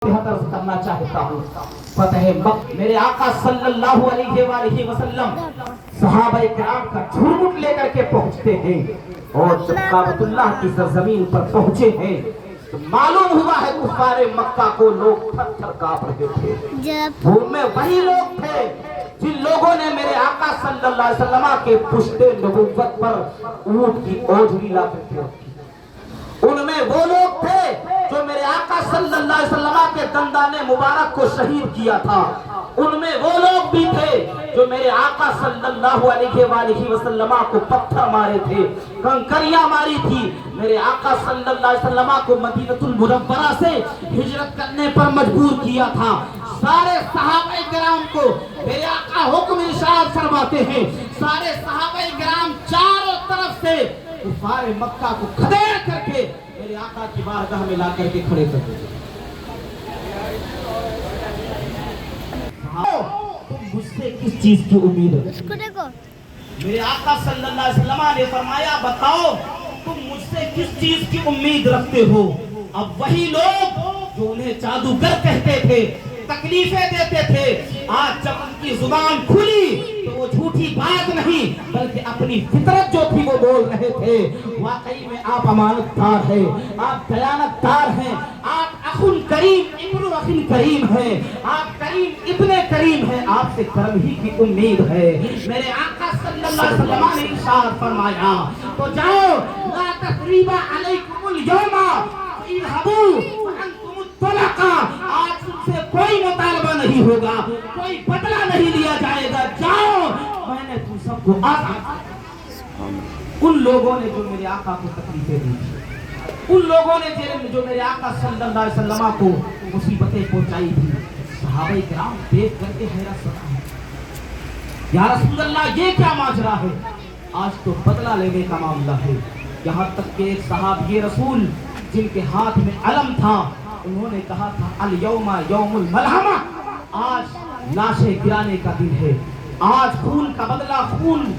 तरफ करना चाहता हूँ। फतह मक्का मेरे आका सल्लल्लाहु अलैहि वसल्लम सहाबा किराम का झुरमुट लेकर के पहुंचते हैं और जब काबतुल्लाह की सरजमीन पर पहुंचे हैं तो मालूम हुआ है कुफारे मक्का को लोग थर थर कांप रहे थे। वो में वही लोग थे जिन लोगों ने मेरे आका सल्लल्लाहु अलैहि वसल्लम के पुश्ते नबुव्वत पर ऊंट की ओझरी ला करके रखी। उनमें वो लोग थे जो मेरे आका सल्लल्लाहु अलैहि वसल्लम के दंदाने मुबारक को शहीद किया था। उनमें वो लोग भी थे जो मेरे आका सल्लल्लाहु अलैहि वसल्लम को पत्थर मारे थे, कंकरियां मारी थी। मेरे आका सल्लल्लाहु अलैहि वसल्लम को मदीनतुल मुनव्वरा से हिजरत करने पर मजबूर किया था। सारे सहाबा किराम को मेरे आका हुक्म इरशाद फरमाते हैं, सारे सहाबा किराम चारों तरफ से कुफारे मक्का को खदेड़ करके मेरे आका की बारगाह में ला करके खड़े कर दिए। तुम मुझसे किस चीज की उम्मीद है? मेरे आका सल्लल्लाहु अलैहि वसल्लम ने फरमाया, बताओ तुम मुझसे किस चीज की उम्मीद रखते हो? अब वही लोग जो उन्हें जादूगर कहते थे, तकलीफें देते थे, आज जब उनकी जुबान खुली तो वो झूठी बात नहीं बल्कि अपनी फितरत जो थी वो बोल रहे थे। वाकई में आप अमानतदार हैं, आप दयानतदार हैं, आप अखुन करीम इब्न अखिन करीम हैं, आप करीम इब्ने करीम हैं, आपसे करम ही की उम्मीद है। मेरे आका सल्लल्लाहु अलैहि वसल्लम ने इरशाद फरमाया, तो जाओ ला तस्रीबा अलैकुमुल यौमा इरहबू व अंतुम तलका, आज तुमसे कोई मुतालबा नहीं होगा, कोई बदला नहीं लिया जाएगा, जाओ मैंने तुम सबको उन लोगों ने जो मेरे आका को तकलीफें दी थी, उन लोगों ने जो मेरे आका सल्लल्लाहु अलैहि वसल्लम को मुसीबतें पहुंचाई थी, सहाबा किराम देख करके हैरत है, या रसूल अल्लाह ये क्या माजरा है? आज तो बदला लेने का मामला है। यहाँ तक कि एक सहाबी रसूल जिनके हाथ में अलम था, उन्होंने कहा था अल यौमा यौमुल मलहमा, आज लाशें गिराने का दिन है, आज खून का बदला खून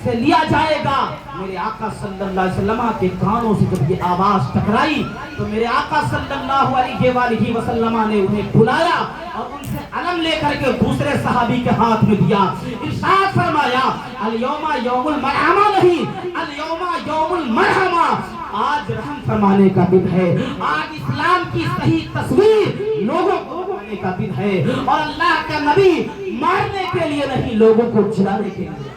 से लिया जाएगा। मेरे आका सल्लल्लाहु अलैहि वसल्लम के कानों से जब ये आवाज टकराई तो मेरे आका सल्लल्लाहु अलैहि वसल्लम ने उन्हें बुलाया और उनसे अलम लेकर के दूसरे सहाबी के हाथ में दिया। इरशाद फरमाया अल यौमा यौमुल मरहमा नहीं, अल यौमा यौमुल मरहमा, आज रहम फरमाने का दिन है, आज इस्लाम की सही तस्वीर लोगों को दिखाने का दिन है और अल्लाह का नबी मारने के लिए नहीं, लोगों को जिलाने के लिए।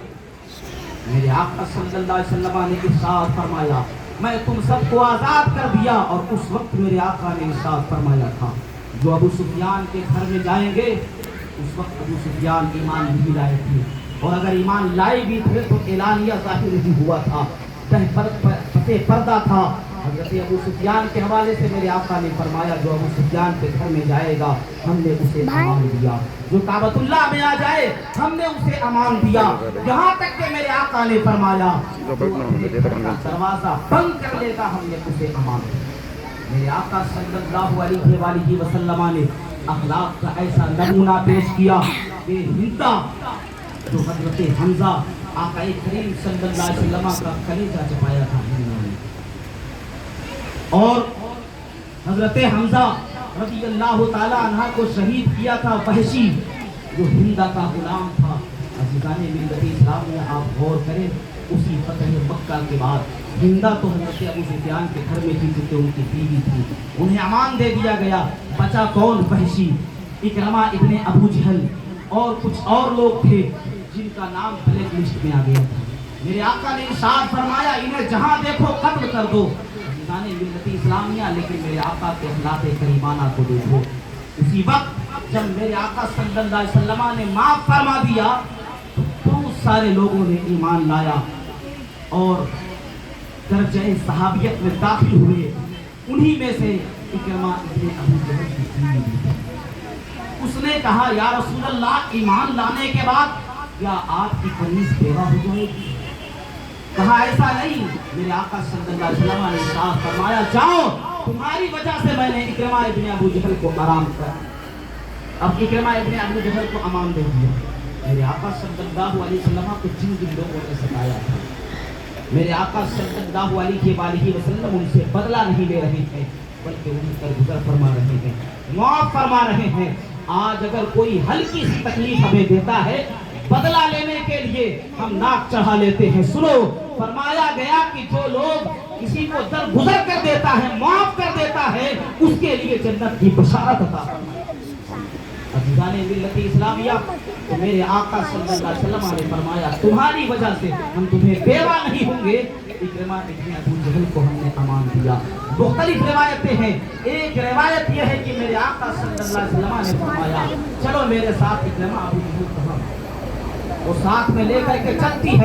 मेरे आका सल्लल्लाहु अलैहि वसल्लम ने इरशाद फरमाया, मैं तुम सबको आजाद कर दिया। और उस वक्त मेरे आका ने इरशाद फरमाया था, जो अबू सुफियान के घर में जाएंगे, उस वक्त अबू सुफियान ईमान नहीं लाए थे, और अगर ईमान लाए भी थे तो एलानिया जाहिर नहीं हुआ था, पर्दा था। हज़रत अबू सुफियान के हवाले से मेरे आका ने फरमाया, जो अबू सुफियान के घर में जाएगा हमने उसे अमान दिया, जो काबतुल्लाह में आ जाए हमने उसे अमान दिया। यहाँ तक कि मेरे आका ने फरमाया दरवाजा बंद कर लेगा हमने उसे अमान दिया। मेरे आका सल्लल्लाहु अलैहि वसल्लम ने अखलाक का ऐसा नमूना पेश किया कि हिंदा जो हज़रत हमजा आका करीम सल्लल्लाहु अलैहि वसल्लम का कलेजा छुपाया था और हजरत हमजा रज़ी अल्लाह ताला अन्हा को शहीद किया था वहशी, जो हिंदा का गुलाम था। अज़ीज़ाने मिल्लत इस्लाम में आप गौर करें, उसी फतह मक्का के बाद हिंदा तो हजरत अबू सुफियान के घर में थी क्योंकि उनकी बीवी थी, उन्हें अमान दे दिया गया। बचा कौन? वहशी, इकरमा इब्ने अबू जहल और कुछ और लोग थे जिनका नाम ब्लैक लिस्ट में आ गया था। मेरे आका ने इरशाद फरमाया, इन्हें जहां देखो कत्ल कर दो। मिल्लत इस्लामिया, लेकिन मेरे आका के अखलाक़ करीमाना को देखो। उसी वक्त जब मेरे आका सल्लल्लाहु अलैहि वसल्लम ने माफ फरमा दिया तो बहुत सारे लोगों ने ईमान लाया और दर्जे सहाबियत में दाखिल हुए। उन्हीं में से इकरमा इब्ने अबू जहल की बीवी, उसने कहा, या रसूल अल्लाह, ईमान लाने के बाद क्या आपकी कमीज बेवा हो जाएगी? कहा ऐसा नहीं। मेरे आका सल्लल्लाहु अलैहि वसल्लम ने इरशाद फरमाया, जाओ तुम्हारी वजह से मैंने इकरमा इब्ने अबू जहल को आराम कर, अब इकरमा इब्ने अबू जहल को अमान दे दिया। मेरे आका सल्लल्लाहु अलैहि वसल्लम को जिन लोगों ने सताया था, मेरे आका सल्लल्लाहु अलैहि वसल्लम उनसे बदला नहीं ले रहे थे, बल्कि उन्हें दरगुजर फरमा रहे हैं, माफ फरमा रहे हैं। आज अगर कोई हल्की सी तकलीफ हमें देता है, बदला लेने के लिए हम नाक चढ़ा लेते हैं। सुनो, फरमाया गया कि जो लोग किसी को दरगुजर कर देता है, माफ कर देता है, उसके लिए जन्नत की बशारत अता फरमाई। अज़ीज़ाने मिल्लत इस्लामिया, तो मेरे आका सल्लल्लाहु अलैहि वसल्लम ने फरमाया तुम्हारी वजह से हम तुम्हें बेवा नहीं होंगे। इकरमा इब्न अबू जहल को हमने अमान दिया। मुख्तलिफ रिवायतें हैं, एक रिवायत यह है कि मेरे आका सल्लल्लाहु अलैहि वसल्लम ने फरमाया चलो मेरे साथ। इकरमा अबू जहल को वो साथ में लेकर के चलती है।